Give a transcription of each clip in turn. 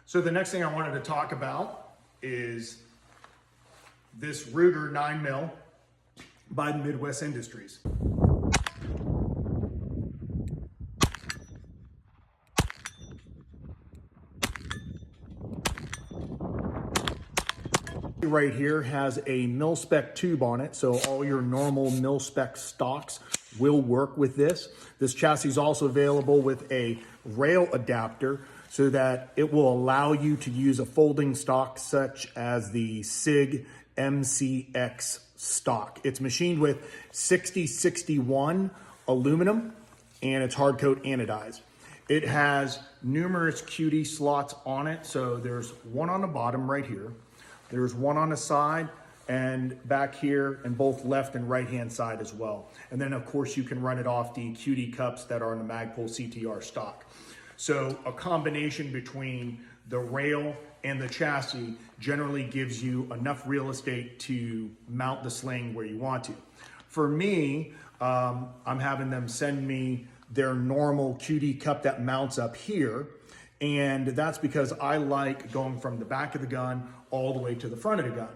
So the next thing I wanted to talk about is this Ruger 9mm by Midwest Industries. Right here has a mil-spec tube on it, so all your normal mil-spec stocks will work with this. This chassis is also available with a rail adapter so that it will allow you to use a folding stock such as the SIG MCX stock. It's machined with 6061 aluminum and it's hard coat anodized. It has numerous QD slots on it, so there's one on the bottom right here. There's one on the side and back here and both left and right hand side as well. And then of course you can run it off the QD cups that are in the Magpul CTR stock. So a combination between the rail and the chassis generally gives you enough real estate to mount the sling where you want to. For me, I'm having them send me their normal QD cup that mounts up here. And that's because I like going from the back of the gun all the way to the front of the gun.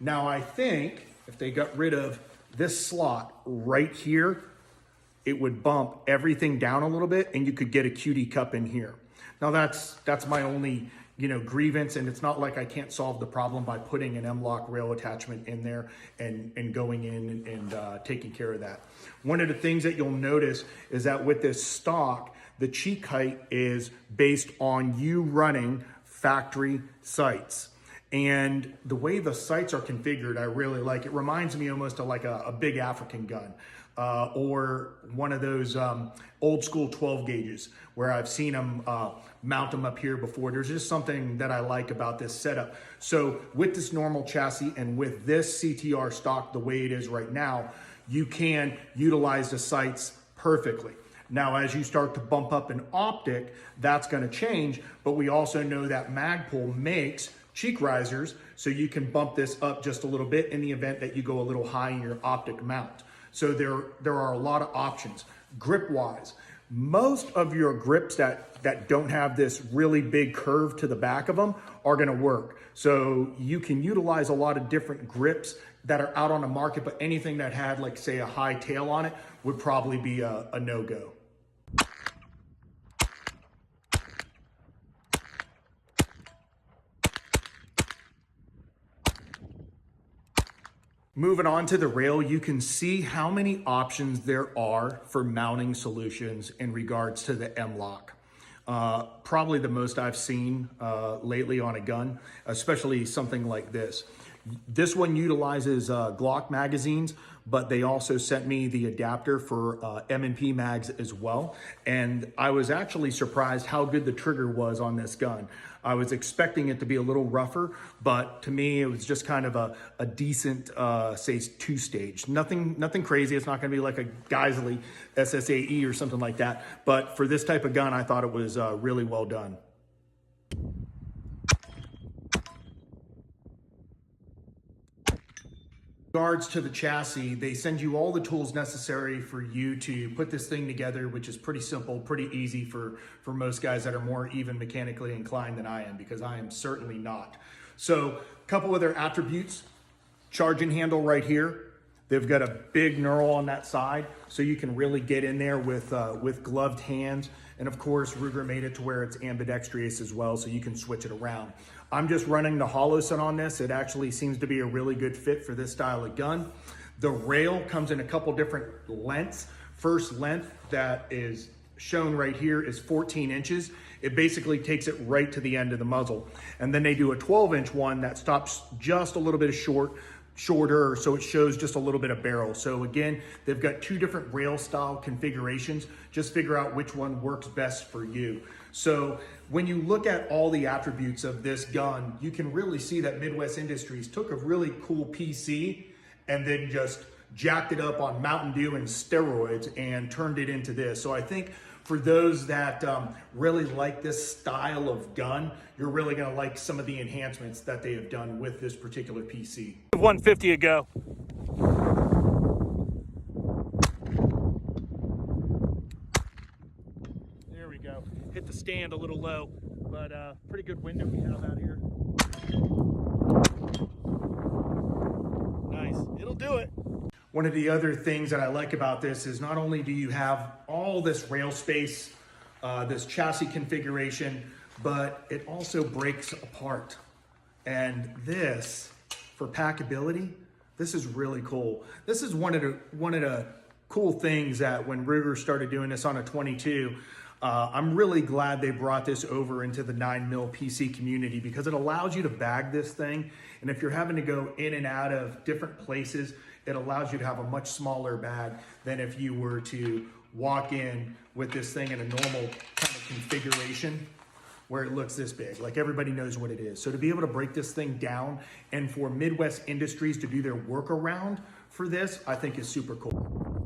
Now I think if they got rid of this slot right here, it would bump everything down a little bit and you could get a QD cup in here. Now that's my only grievance, and it's not like I can't solve the problem by putting an M-LOK rail attachment in there and going in and taking care of that. One of the things that you'll notice is that with this stock, the cheek height is based on you running factory sights. And the way the sights are configured, I really like. It reminds me almost of like a big African gun or one of those old school 12 gauges where I've seen them mount them up here before. There's just something that I like about this setup. So with this normal chassis and with this CTR stock the way it is right now, you can utilize the sights perfectly. Now, as you start to bump up an optic, that's going to change, but we also know that Magpul makes cheek risers, so you can bump this up just a little bit in the event that you go a little high in your optic mount. So there are a lot of options. Grip-wise, most of your grips that don't have this really big curve to the back of them are going to work. So you can utilize a lot of different grips that are out on the market, but anything that had, like, say, a high tail on it would probably be a no-go. Moving on to the rail, you can see how many options there are for mounting solutions in regards to the M-LOK. Probably the most I've seen lately on a gun, especially something like this. This one utilizes Glock magazines, but they also sent me the adapter for M7P MAGS as well. And I was actually surprised how good the trigger was on this gun. I was expecting it to be a little rougher, but to me, it was just kind of a decent, say, two-stage. Nothing crazy. It's not gonna be like a Geisley SSAE or something like that. But for this type of gun, I thought it was really well done. In regards to the chassis, they send you all the tools necessary for you to put this thing together, which is pretty simple, pretty easy for most guys that are more even mechanically inclined than I am, because I am certainly not. So a couple of their attributes: charging handle right here. They've got a big knurl on that side, so you can really get in there with gloved hands. And of course, Ruger made it to where it's ambidextrous as well, so you can switch it around. I'm just running the hollow set on this. It actually seems to be a really good fit for this style of gun. The rail comes in a couple different lengths. First length that is shown right here is 14 inches. It basically takes it right to the end of the muzzle. And then they do a 12-inch one that stops just a little bit shorter, so it shows just a little bit of barrel. So again, they've got two different rail style configurations. Just figure out which one works best for you. So when you look at all the attributes of this gun, you can really see that Midwest Industries took a really cool PC and then just jacked it up on Mountain Dew and steroids and turned it into this. So I think for those that really like this style of gun, you're really gonna like some of the enhancements that they have done with this particular PC. 150 to go. There we go. Hit the stand a little low, but pretty good window we have out here. Nice, it'll do it. One of the other things that I like about this is not only do you have all this rail space, this chassis configuration, but it also breaks apart. And this, for packability, this is really cool. This is one of the cool things that when Ruger started doing this on a 22, I'm really glad they brought this over into the 9mm PC community, because it allows you to bag this thing. And if you're having to go in and out of different places, it allows you to have a much smaller bag than if you were to walk in with this thing in a normal kind of configuration where it looks this big. Like, everybody knows what it is. So to be able to break this thing down and for Midwest Industries to do their workaround for this, I think is super cool.